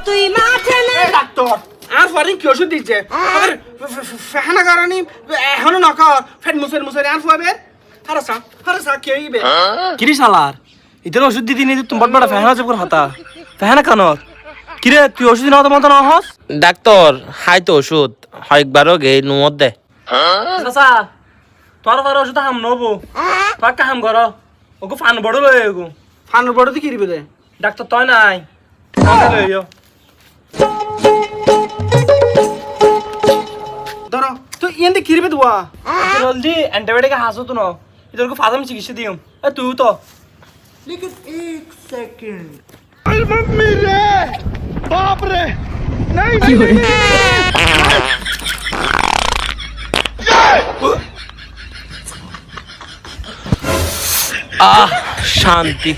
তুই মাঠে না ডাক্তার আর ফারিং কি ওষুধ দিচ্ছে আবার ফেহানা কারণে এখনো নকর ফেট মুসের আর ফুয়াবে হারাসা কি হইবে কিরে শালার ইতর ওষুধ দিদি নি তুমি বড় বড় ফেহানা চুপ হাতা ফেহানা কানত কিরে তুই ওষুধ না তো মত না হস ডাক্তার হাই তো ওষুধ হয়বারও গে নুমত দে চাচা তোর ফার ওষুধ হাম নবো তোর কাম কর ওগো ফান বড় লই ওগো ফানুর বড় দি কিরিবে দে ডাক্তার তয় নাই লইও ধরো তো ইয়েন্দি কিরিবে দুয়া জলদি অ্যান্টিবায়োটিক হাসো তো না ইতর কো ফাদাম চিকিৎসা দিম এ তুই তো लेकिन एक सेकंड আহ শান্তি